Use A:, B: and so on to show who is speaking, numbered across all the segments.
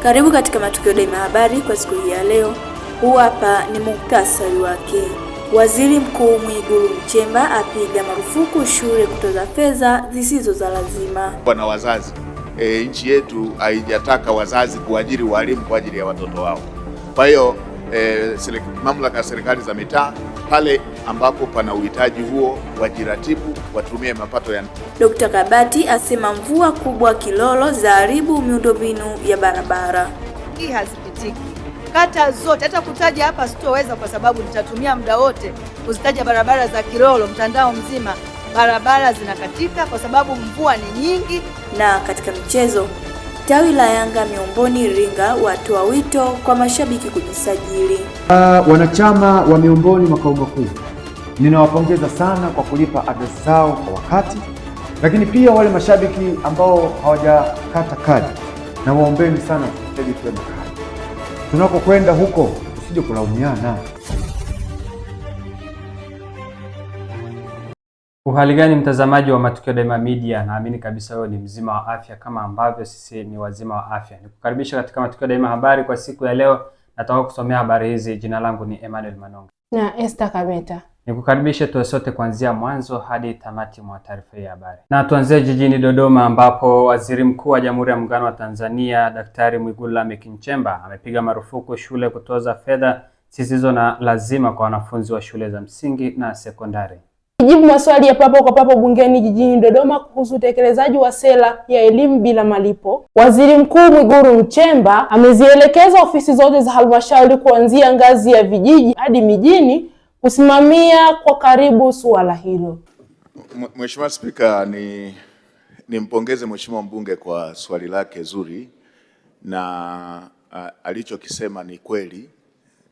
A: Karibu katika Matukio Daima Habari kwa siku hii ya leo. Huu hapa ni muktasari wake. Waziri Mkuu Mwigulu Nchemba apiga marufuku shule kutoza fedha zisizo za lazima.
B: Bwana wazazi, nchi yetu haijataka wazazi kuajiri walimu kwa ajili ya watoto wao. Kwa hiyo mamlaka ya serikali za mitaa pale ambapo pana uhitaji huo wajiratibu, watumie mapato ya.
A: Dr. Kabati asema mvua kubwa Kilolo zaharibu miundombinu ya barabara.
C: Hii hazipitiki. Kata zote hata kutaja hapa sitoweza kwa sababu nitatumia muda wote kuzitaja barabara za Kilolo, mtandao mzima barabara zinakatika kwa sababu mvua ni nyingi.
A: Na katika michezo, tawi la Yanga Miomboni Iringa watoa wito kwa mashabiki kujisajili.
D: Wanachama wa Miomboni makao makuu, ninawapongeza sana kwa kulipa adresi zao kwa wakati, lakini pia wale mashabiki ambao hawajakata kadi na waombeni sana kujisajili kwa kadi. Tunakokwenda huko usije kulaumiana.
E: Uhali gani mtazamaji wa Matukio Daima Media, naamini kabisa wewe ni mzima wa afya kama ambavyo sisi ni wazima wa afya. Nikukaribisha katika Matukio Daima Habari kwa siku ya leo. Nataka kusomea habari hizi. Jina langu ni Emmanuel Manonga
F: na Esther Kameta.
E: Nikukaribishe tuwe sote kuanzia mwanzo hadi tamati mwa taarifa hii ya habari. Na tuanzie jijini Dodoma ambapo Waziri Mkuu wa Jamhuri ya Muungano wa Tanzania Daktari Mwigulu Lameck Nchemba amepiga marufuku shule kutoza fedha zisizo na lazima kwa wanafunzi wa shule za msingi na sekondari.
F: Jibu maswali ya papo kwa papo bungeni jijini Dodoma kuhusu utekelezaji wa sera ya elimu bila malipo, Waziri Mkuu Mwigulu Nchemba amezielekeza ofisi zote za halmashauri kuanzia ngazi ya vijiji hadi mijini kusimamia kwa karibu suala hilo.
B: Mheshimiwa Spika, nimpongeze Mheshimiwa mbunge kwa swali lake zuri, na alichokisema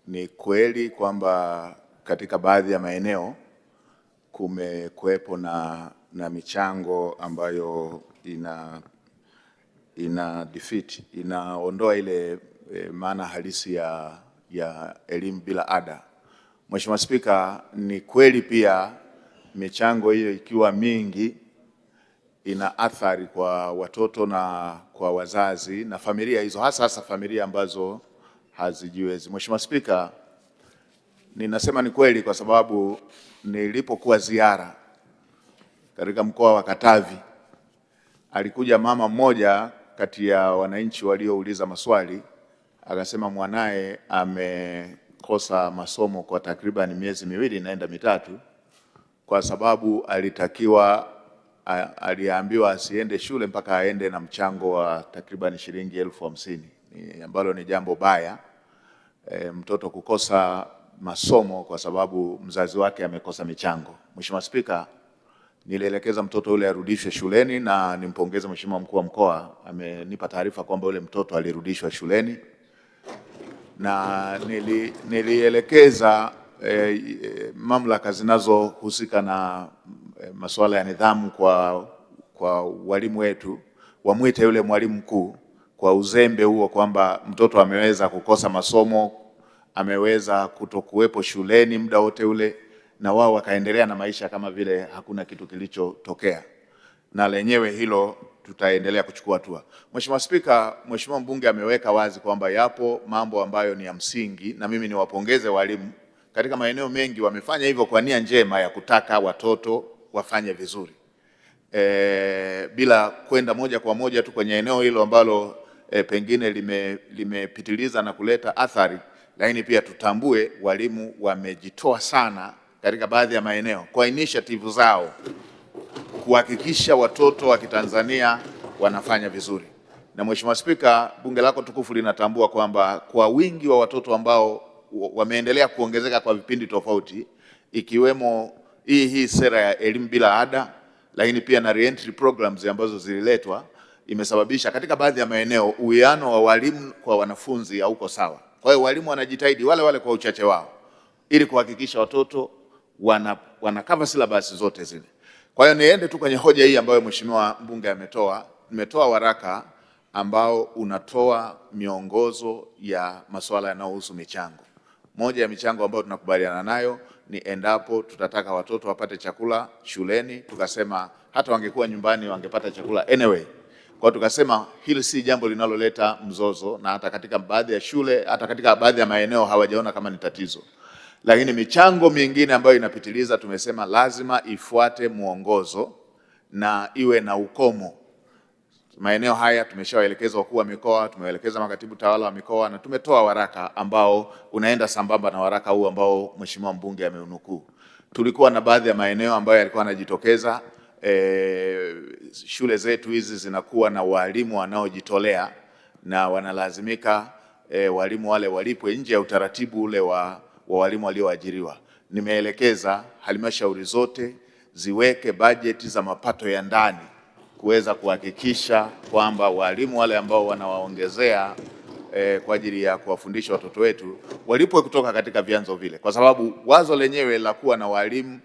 B: ni kweli kwamba katika baadhi ya maeneo kumekuwepo na michango ambayo inaondoa ile maana halisi ya elimu bila ada. Mheshimiwa Spika, ni kweli pia michango hiyo ikiwa mingi ina athari kwa watoto na kwa wazazi na familia hizo, hasa familia ambazo hazijiwezi. Mheshimiwa Spika, ninasema ni kweli kwa sababu nilipokuwa ziara katika mkoa wa Katavi, alikuja mama mmoja kati ya wananchi waliouliza maswali, akasema mwanae amekosa masomo kwa takriban miezi miwili naenda mitatu kwa sababu aliambiwa asiende shule mpaka aende na mchango wa takriban shilingi 50,000, ambalo ni jambo baya, mtoto kukosa masomo kwa sababu mzazi wake amekosa michango. Mheshimiwa Spika, nilielekeza mtoto yule arudishwe shuleni na nimpongeze Mheshimiwa mkuu wa mkoa, amenipa taarifa kwamba yule mtoto alirudishwa shuleni, na nilielekeza mamlaka zinazohusika na masuala ya nidhamu kwa walimu wetu wamwite yule mwalimu mkuu kwa uzembe huo, kwamba mtoto ameweza kukosa masomo, ameweza kutokuwepo shuleni muda wote ule, na wao wakaendelea na maisha kama vile hakuna kitu kilichotokea, na lenyewe hilo tutaendelea kuchukua hatua. Mheshimiwa Spika, Mheshimiwa mbunge ameweka wazi kwamba yapo mambo ambayo ni ya msingi, na mimi niwapongeze walimu katika maeneo mengi wamefanya hivyo kwa nia njema ya kutaka watoto wafanye vizuri, bila kwenda moja kwa moja tu kwenye eneo hilo ambalo pengine limepitiliza na kuleta athari. Lakini pia tutambue walimu wamejitoa sana katika baadhi ya maeneo kwa initiative zao kuhakikisha watoto wa Kitanzania wanafanya vizuri. Na Mheshimiwa Spika, bunge lako tukufu linatambua kwamba kwa wingi wa watoto ambao wameendelea kuongezeka kwa vipindi tofauti, ikiwemo hii sera ya elimu bila ada, lakini pia na reentry programs ambazo zililetwa, imesababisha katika baadhi ya maeneo uwiano wa walimu kwa wanafunzi hauko sawa. Kwa hiyo walimu wanajitahidi wale kwa uchache wao ili kuhakikisha watoto wana cover syllabus zote zile. Kwa hiyo niende tu kwenye hoja hii ambayo Mheshimiwa mbunge nimetoa waraka ambao unatoa miongozo ya masuala yanayohusu michango. Moja ya michango ambayo tunakubaliana nayo ni endapo tutataka watoto wapate chakula shuleni, tukasema hata wangekuwa nyumbani wangepata chakula anyway. Kwa tukasema hili si jambo linaloleta mzozo, na hata katika baadhi ya shule, hata katika baadhi ya maeneo hawajaona kama ni tatizo. Lakini michango mingine ambayo inapitiliza tumesema lazima ifuate mwongozo na iwe na ukomo. Maeneo haya tumeshawaelekeza wakuu wa mikoa, tumewaelekeza makatibu tawala wa mikoa, na tumetoa waraka ambao unaenda sambamba na waraka huu ambao mheshimiwa mbunge ameunukuu. Tulikuwa na baadhi ya maeneo ambayo yalikuwa yanajitokeza, shule zetu hizi zinakuwa na walimu wanaojitolea na wanalazimika walimu wale walipwe nje ya utaratibu ule wa walimu walioajiriwa. Nimeelekeza halmashauri zote ziweke bajeti za mapato ya ndani kuweza kuhakikisha kwamba walimu wale ambao wanawaongezea kwa ajili ya kuwafundisha watoto wetu walipwe kutoka katika vyanzo vile, kwa sababu wazo lenyewe la kuwa na walimu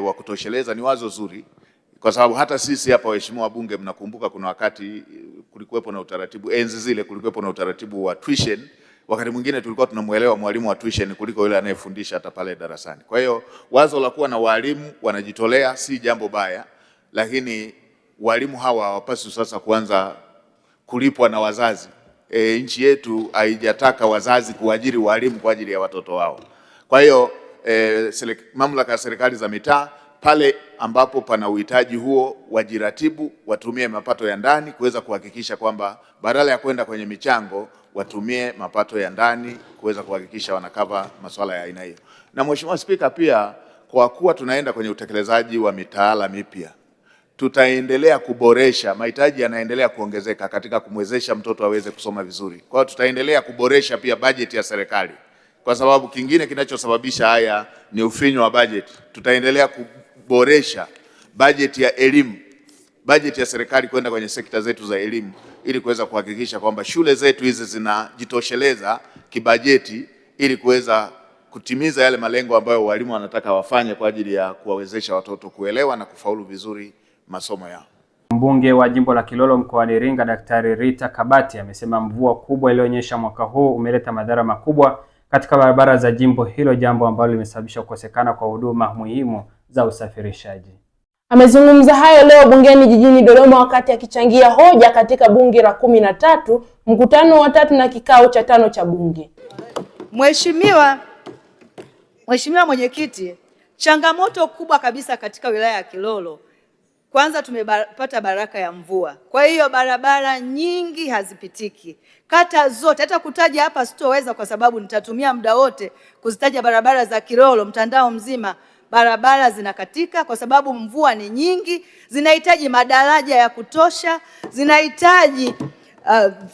B: wa kutosheleza ni wazo zuri, kwa sababu hata sisi hapa waheshimiwa wabunge, mnakumbuka kuna wakati kulikuwepo na utaratibu, enzi zile kulikuwepo na utaratibu wa tuition. Wakati mwingine tulikuwa tunamuelewa mwalimu wa tuition kuliko yule anayefundisha hata pale darasani. Kwa hiyo wazo la kuwa na walimu wanajitolea si jambo baya, lakini walimu hawa hawapaswi sasa kuanza kulipwa na wazazi. Nchi yetu haijataka wazazi kuajiri walimu kwa ajili ya watoto wao. Kwa hiyo mamlaka ya serikali za mitaa pale ambapo pana uhitaji huo wajiratibu, watumie mapato ya ndani kuweza kuhakikisha kwamba badala ya kwenda kwenye michango watumie mapato ya ndani kuweza kuhakikisha wanakava masuala ya aina hiyo. Na Mheshimiwa Spika, pia kwa kuwa tunaenda kwenye utekelezaji wa mitaala mipya, tutaendelea kuboresha, mahitaji yanaendelea kuongezeka katika kumwezesha mtoto aweze kusoma vizuri. Kwa hiyo tutaendelea kuboresha pia bajeti ya serikali, kwa sababu kingine kinachosababisha haya ni ufinyu wa bajeti. Tutaendelea kuboresha bajeti ya elimu, bajeti ya serikali kwenda kwenye sekta zetu za elimu, ili kuweza kuhakikisha kwamba shule zetu hizi zinajitosheleza kibajeti ili kuweza kutimiza yale malengo ambayo walimu wanataka wafanye kwa ajili ya kuwawezesha watoto kuelewa na kufaulu vizuri masomo yao.
E: Mbunge wa jimbo la Kilolo mkoani Iringa, Daktari Rita Kabati amesema mvua kubwa iliyonyesha mwaka huu umeleta madhara makubwa katika barabara za jimbo hilo, jambo ambalo limesababisha kukosekana kwa huduma muhimu za usafirishaji.
F: Amezungumza hayo leo bungeni jijini Dodoma wakati akichangia hoja katika bunge la 13, mkutano wa 3 na kikao cha 5 cha bunge.
C: Mheshimiwa Mwenyekiti, changamoto kubwa kabisa katika wilaya ya Kilolo, kwanza tumepata baraka ya mvua. Kwa hiyo barabara nyingi hazipitiki. Kata zote, hata kutaja hapa sitoweza kwa sababu nitatumia muda wote kuzitaja barabara za Kilolo, mtandao mzima barabara zinakatika kwa sababu mvua ni nyingi, zinahitaji madaraja ya kutosha, zinahitaji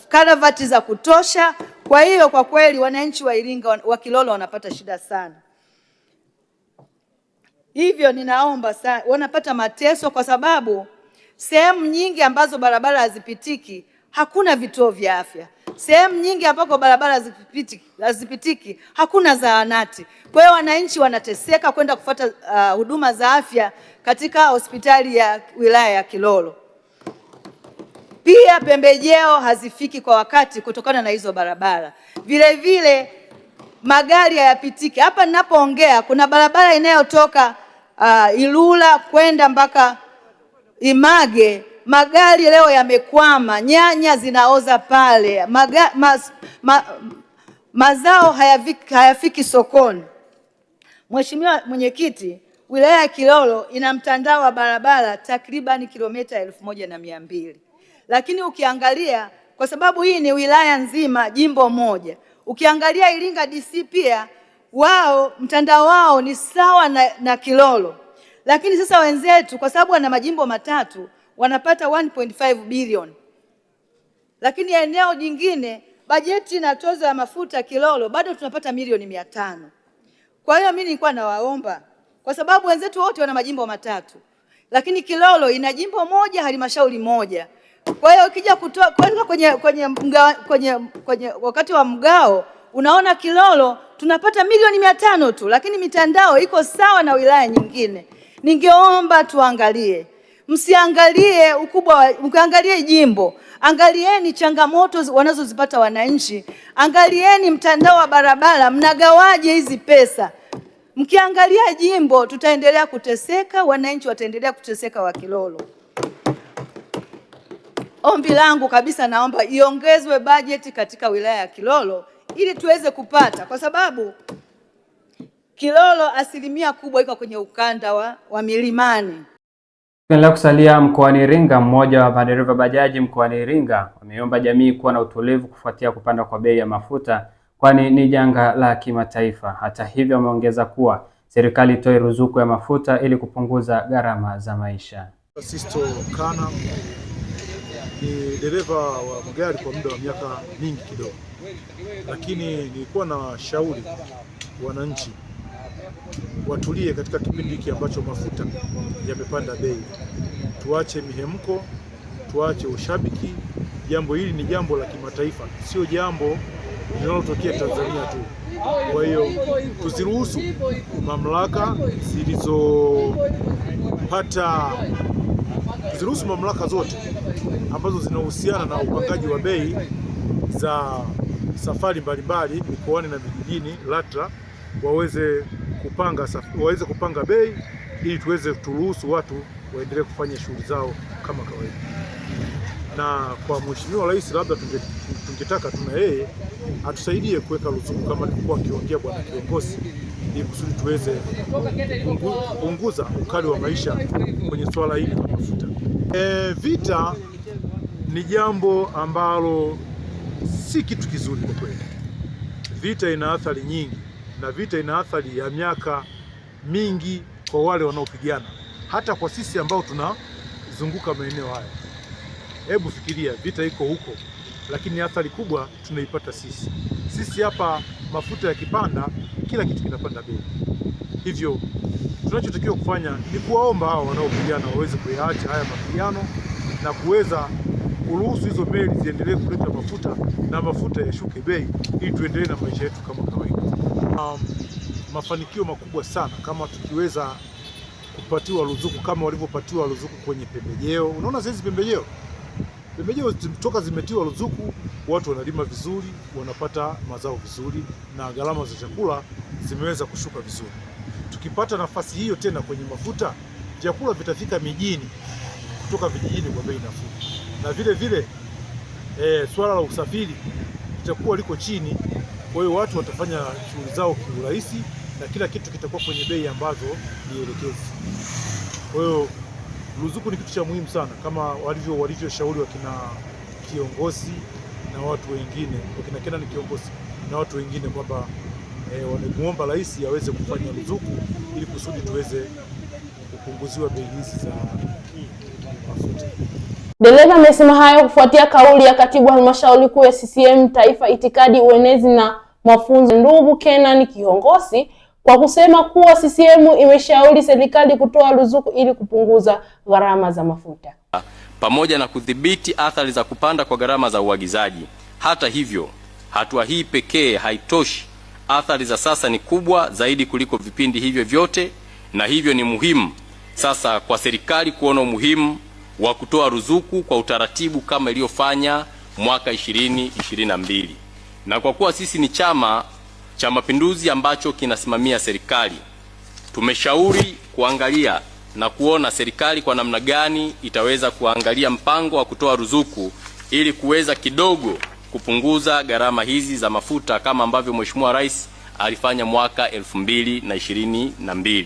C: karavati za kutosha. Kwa hiyo kwa kweli wananchi wa Iringa wa Kilolo wanapata shida sana. Hivyo ninaomba sana, wanapata mateso kwa sababu sehemu nyingi ambazo barabara hazipitiki hakuna vituo vya afya. Sehemu nyingi ambako barabara hazipitiki hakuna zahanati. Kwa hiyo wananchi wanateseka kwenda kufuata huduma za afya katika hospitali ya wilaya ya Kilolo. Pia pembejeo hazifiki kwa wakati kutokana na hizo barabara. Vile vile magari hayapitiki. Hapa ninapoongea kuna barabara inayotoka Ilula kwenda mpaka Image. Magari leo yamekwama, nyanya zinaoza pale, mazao hayafiki sokoni. Mheshimiwa Mwenyekiti, wilaya ya Kilolo ina mtandao wa barabara takriban kilomita 1200. Lakini ukiangalia, kwa sababu hii ni wilaya nzima, jimbo moja, ukiangalia Iringa DC pia wao mtandao wao ni sawa na Kilolo. Lakini sasa wenzetu kwa sababu wana majimbo matatu wanapata 1.5 bilioni. Lakini eneo jingine bajeti na tozo ya mafuta Kilolo bado tunapata milioni 500. Kwa hiyo mimi nilikuwa nawaomba, kwa sababu wenzetu wote wana majimbo matatu, lakini Kilolo ina jimbo moja, halmashauri moja. Kwa hiyo ukija kutoa kwenye wakati wa mgao unaona Kilolo tunapata milioni 500 tu, lakini mitandao iko sawa na wilaya nyingine. Ningeomba tuangalie, msiangalie ukubwa, mkaangalie jimbo, angalieni changamoto wanazozipata wananchi, angalieni mtandao wa barabara, mnagawaje hizi pesa. Mkiangalia jimbo tutaendelea kuteseka, wananchi wataendelea kuteseka wa Kilolo. Ombi langu kabisa, naomba iongezwe bajeti katika wilaya ya Kilolo ili tuweze kupata, kwa sababu Kilolo asilimia kubwa iko kwenye ukanda wa milimani.
E: Tukiendelea kusalia mkoani Iringa, mmoja wa madereva bajaji mkoani Iringa wameomba jamii kuwa na utulivu kufuatia kupanda kwa bei ya mafuta, kwani ni janga la kimataifa. Hata hivyo, wameongeza kuwa serikali itoe ruzuku ya mafuta ili kupunguza gharama za maisha.
G: Sisto Kana ni dereva wa magari kwa muda wa miaka mingi kidogo, lakini nilikuwa na shauri wananchi watulie katika kipindi hiki ambacho mafuta yamepanda bei. Tuache mihemko, tuache ushabiki. Jambo hili ni jambo la kimataifa, sio jambo linalotokea Tanzania tu. Kwa hiyo tusiruhusu mamlaka mamlaka zote ambazo zinahusiana na upangaji wa bei za safari mbalimbali mikoani na vijijini, LATRA, waweze kupanga bei ili tuweze turuhusu watu waendelee kufanya shughuli zao kama kawaida. Na kwa Mheshimiwa Rais, labda tungetaka tuna yeye atusaidie kuweka ruzuku kama alikuwa akiongea bwana kiongozi, ili kusudi tuweze kupunguza ukali wa maisha kwenye swala hili la mafuta. Vita ni jambo ambalo si kitu kizuri kwa kweli. Vita ina athari nyingi, na vita ina athari ya miaka mingi kwa wale wanaopigana, hata kwa sisi ambao tunazunguka maeneo haya. Hebu fikiria, vita iko huko, lakini athari kubwa tunaipata sisi. Sisi hapa mafuta yakipanda, kila kitu kinapanda bei. Hivyo tunachotakiwa kufanya ni kuwaomba hao wanaopigana waweze kuyaacha haya mapigano na kuweza kuruhusu hizo meli ziendelee kuleta mafuta na mafuta yashuke bei ili tuendelee na maisha yetu kama kawaida. Mafanikio makubwa sana kama tukiweza kupatiwa ruzuku kama walivyopatiwa ruzuku kwenye pembejeo. Unaona sasa pembejeo toka zimetiwa ruzuku, watu wanalima vizuri, wanapata mazao vizuri, na gharama za chakula zimeweza kushuka vizuri. Tukipata nafasi hiyo tena kwenye mafuta, vyakula vitafika mijini kutoka vijijini kwa bei nafuu, na vile vile swala la usafiri litakuwa liko chini. Kwa hiyo watu watafanya shughuli zao kiurahisi na kila kitu kitakuwa kwenye bei ambazo ni elekezi. Kwa hiyo ruzuku ni kitu cha muhimu sana, kama walivyoshauri wakina kiongozi na watu wengine, wakina Kena ni kiongozi na watu wengine, kwamba wanamuomba rais aweze kufanya ruzuku ili kusudi tuweze kupunguziwa bei hizi za mafuta.
F: Dereva amesema hayo kufuatia kauli ya katibu halmashauri kuu ya CCM Taifa, itikadi, uenezi na mafunzo, ndugu Kenan Kihongosi, kwa kusema kuwa CCM imeshauri serikali kutoa ruzuku ili kupunguza gharama za mafuta
H: pamoja na kudhibiti athari za kupanda kwa gharama za uagizaji. Hata hivyo, hatua hii pekee haitoshi. Athari za sasa ni kubwa zaidi kuliko vipindi hivyo vyote, na hivyo ni muhimu sasa kwa serikali kuona umuhimu wa kutoa ruzuku kwa utaratibu kama iliyofanya mwaka 2022. Na kwa kuwa sisi ni Chama cha Mapinduzi ambacho kinasimamia serikali, tumeshauri kuangalia na kuona serikali kwa namna gani itaweza kuangalia mpango wa kutoa ruzuku ili kuweza kidogo kupunguza gharama hizi za mafuta kama ambavyo Mheshimiwa Rais alifanya mwaka 2022.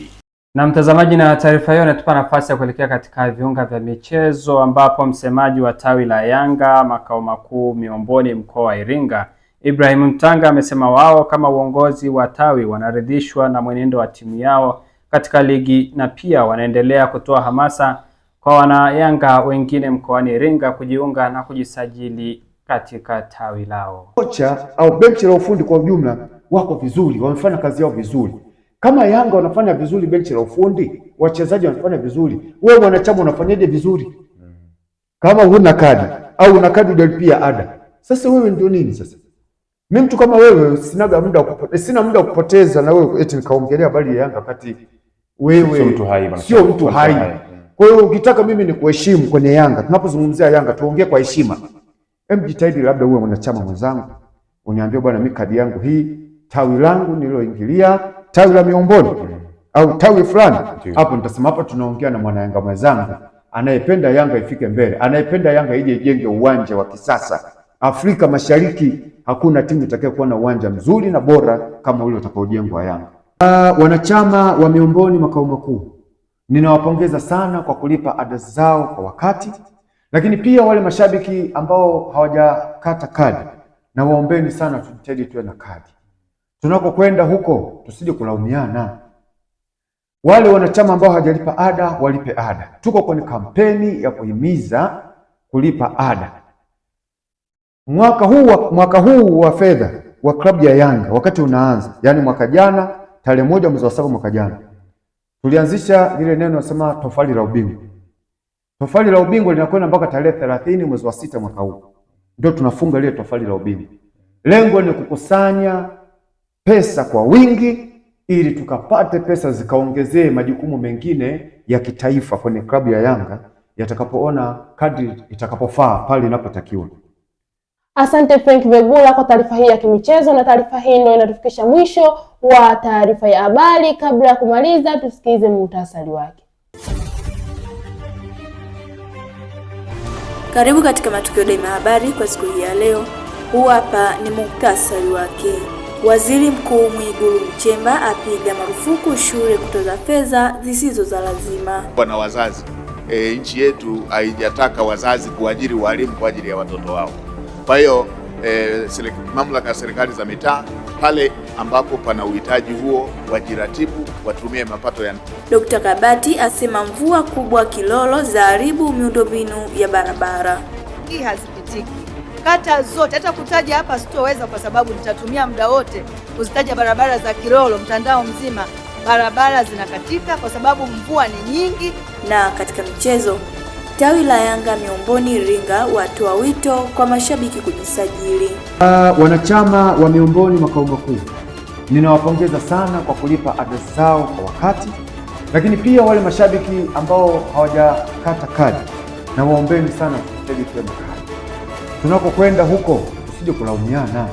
E: Na mtazamaji, na taarifa hiyo inatupa nafasi ya kuelekea katika viunga vya michezo, ambapo msemaji wa tawi la Yanga makao makuu Miomboni mkoa wa Iringa, Ibrahim Mtanga, amesema wao kama uongozi wa tawi wanaridhishwa na mwenendo wa timu yao katika ligi, na pia wanaendelea kutoa hamasa kwa wana Yanga wengine mkoani Iringa kujiunga na kujisajili katika tawi lao.
D: Kocha au benchi la ufundi kwa ujumla wako vizuri, wamefanya kazi yao vizuri. Kama Yanga wanafanya vizuri, benchi la ufundi, wachezaji wanafanya vizuri, wewe mwanachama unafanyaje vizuri? Kama huna kadi au una kadi ujalipia ada, sasa wewe ndio nini sasa? Mimi mtu kama wewe sina muda wa kupoteza na wewe eti nikaongelea habari ya Yanga wakati wewe sio mtu hai. Kwa hiyo ukitaka mimi ni kuheshimu kwenye Yanga, tunapozungumzia Yanga tuongee kwa heshima. Jitahidi labda uwe mwanachama mwenzangu, uniambie bwana, mimi kadi yangu hii, tawi langu niloingilia, tawi la Miomboni au tawi fulani, hapo nitasema hapa tunaongea na mwana Yanga mwenzangu anayependa Yanga ifike mbele, anayependa Yanga ije ijenge uwanja wa kisasa. Afrika Mashariki hakuna timu itakayokuwa na uwanja mzuri na bora kama ule utakaojengwa Yanga. Wanachama wa Miomboni makao makuu, ninawapongeza sana kwa kulipa ada zao kwa wakati, lakini pia wale mashabiki ambao hawajakata kadi, na waombeni sana tujitahidi tuwe na kadi. Tunakokwenda huko tusije kulaumiana. Wale wanachama ambao hawajalipa ada walipe ada. Tuko kwenye kampeni ya kuhimiza kulipa ada. Mwaka huu wa fedha wa klabu ya Yanga wakati unaanza, yani mwaka jana tarehe 1 mwezi wa 7 mwaka jana, tulianzisha lile neno nasema tofali la ubingwa. Tofali la ubingwa linakwenda mpaka tarehe 30 mwezi wa 6 mwaka huu. Ndio tunafunga lile tofali la ubingwa. Lengo ni kukusanya pesa kwa wingi ili tukapate pesa zikaongezee majukumu mengine ya kitaifa kwenye klabu ya Yanga yatakapoona kadri itakapofaa pale inapotakiwa.
F: Asante Frank Vegula kwa taarifa hii ya kimichezo, na taarifa hii ndio inatufikisha mwisho wa taarifa ya habari. Kabla ya kumaliza, tusikize muhtasari wake.
A: Karibu katika Matukio Daima Habari kwa siku hii ya leo. Huu hapa ni muhtasari wake. Waziri Mkuu Mwigulu Nchemba apiga marufuku shule kutoza fedha zisizo za lazima.
B: Bwana wazazi, nchi yetu haijataka wazazi kuajiri walimu kwa ajili ya watoto wao. Kwa hiyo mamlaka ya serikali za mitaa pale ambapo pana uhitaji huo wajiratibu, watumie mapato ya.
A: Dr. Kabati asema mvua kubwa Kilolo zaharibu miundombinu ya barabara.
C: Hii hazipitiki. Kata zote, hata kutaja hapa sitoweza kwa sababu nitatumia muda wote kuzitaja barabara za Kilolo, mtandao mzima. Barabara zinakatika kwa sababu mvua ni nyingi.
A: Na katika michezo, tawi la Yanga Miomboni Iringa watoa wito kwa mashabiki kujisajili.
D: Wanachama wa Miomboni makao makuu, ninawapongeza sana kwa kulipa ada zao kwa wakati, lakini pia wale mashabiki ambao hawajakata kadi, na waombeni sana tujitahidi tuwe na kadi. Tunakokwenda huko tusije kulaumiana.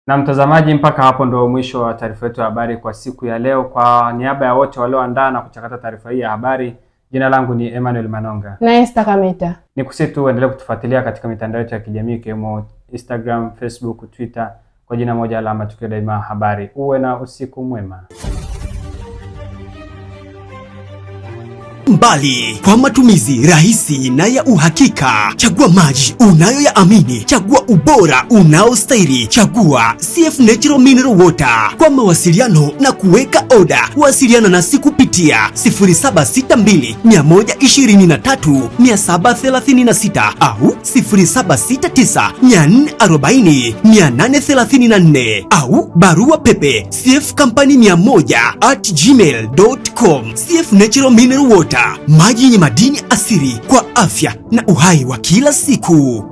E: Na mtazamaji, mpaka hapo ndio mwisho wa taarifa yetu ya habari kwa siku ya leo. Kwa niaba ya wote walioandaa na kuchakata taarifa hii ya habari, jina langu ni Emmanuel Manonga
F: na Esther Kameta.
E: Nikusihi tu endelee kutufuatilia katika mitandao yetu ya kijamii ikiwemo Instagram, Facebook, Twitter kwa jina moja la Matukio Daima Habari. Uwe na usiku mwema.
I: Mbali kwa matumizi rahisi na ya uhakika. Chagua maji unayoyaamini, chagua ubora unaostahili, chagua CF Natural Mineral Water. Kwa mawasiliano na kuweka oda, wasiliana nasi kupitia 0762 123 736 au 0769 440 834 au barua pepe cfcompany100@gmail.com. CF Natural Mineral Water, maji yenye madini asili kwa afya na uhai wa kila siku.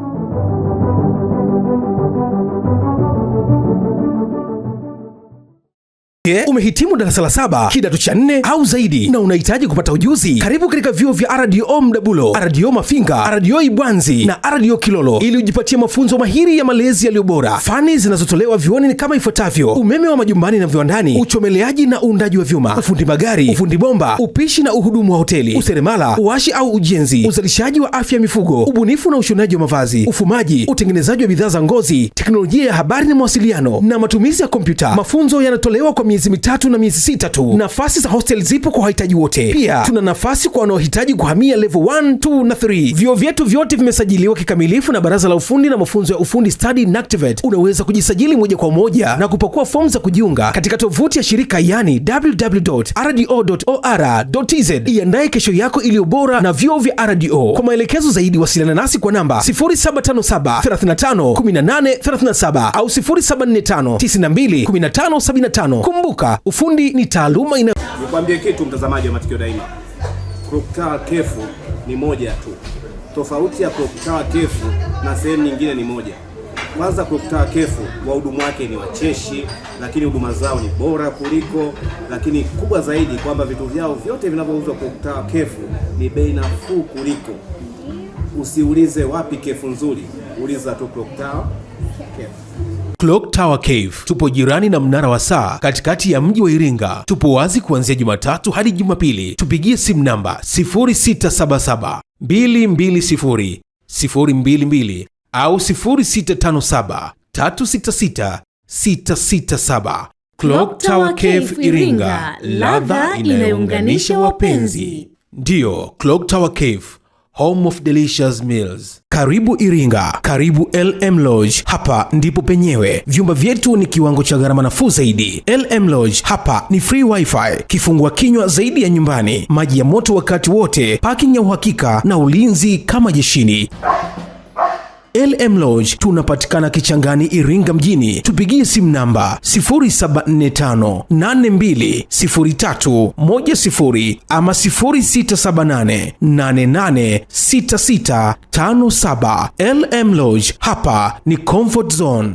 I: Umehitimu darasa la 7, kidato cha 4 au zaidi na unahitaji kupata ujuzi? Karibu katika vyuo vya RDO Mdabulo, RDO Mafinga, RDO Ibwanzi na RDO Kilolo ili ujipatie mafunzo mahiri ya malezi yaliyo bora. Fani zinazotolewa vyuoni ni kama ifuatavyo: umeme wa majumbani na viwandani, uchomeleaji na uundaji wa vyuma, ufundi magari, ufundi bomba, upishi na uhudumu wa hoteli, useremala, uashi au ujenzi, uzalishaji wa afya mifugo, ubunifu na ushonaji wa mavazi, ufumaji, utengenezaji wa bidhaa za ngozi, teknolojia ya habari na mawasiliano na matumizi ya kompyuta. Mafunzo yanatolewa kwa miezi 3 na miezi 6 tu. Nafasi za hostel zipo kwa wahitaji wote. Pia tuna nafasi kwa wanaohitaji kuhamia level 1, 2 na 3. Vyuo vyetu vyote vimesajiliwa kikamilifu na Baraza la Ufundi na Mafunzo ya Ufundi Study NACTVET. Unaweza kujisajili moja kwa moja na kupakua fomu za kujiunga katika tovuti ya shirika, yani www.rdo.or.tz. Iandae kesho yako iliyo bora na vyuo vya RDO. Kwa maelekezo zaidi wasiliana nasi kwa namba 0757 35 18 37 au 0745 92 15 75. Kumbuka, ufundi ni taaluma ina.
J: Nikwambie kitu mtazamaji wa Matukio Daima. Clock Kefu ni moja tu. Tofauti ya Clock Kefu na sehemu nyingine ni moja. Kwanza Clock Kefu wahudumu wake ni wacheshi, lakini huduma zao ni bora kuliko, lakini kubwa zaidi kwamba vitu vyao vyote vinavyouzwa Clock Kefu ni bei nafuu kuliko. Usiulize wapi kefu nzuri, uliza tu Clock Kefu.
I: Clock Tower Cave. Tupo jirani na mnara wa saa katikati ya mji wa Iringa. Tupo wazi kuanzia Jumatatu hadi Jumapili. Tupigie simu namba 0677 220 022 au 0657 366 667. Clock Tower Cave Iringa, ladha inayounganisha wapenzi. Ndiyo, Clock Tower Cave, home of delicious meals. Karibu Iringa, karibu LM Lodge. Hapa ndipo penyewe. Vyumba vyetu ni kiwango cha gharama nafuu zaidi. LM Lodge hapa ni free wifi, kifungua kinywa zaidi ya nyumbani, maji ya moto wakati wote, parking ya uhakika na ulinzi kama jeshini. LM Lodge tunapatikana Kichangani, Iringa mjini. Tupigie simu namba 0745820310 ama 0678886657. LM Lodge, hapa ni comfort zone.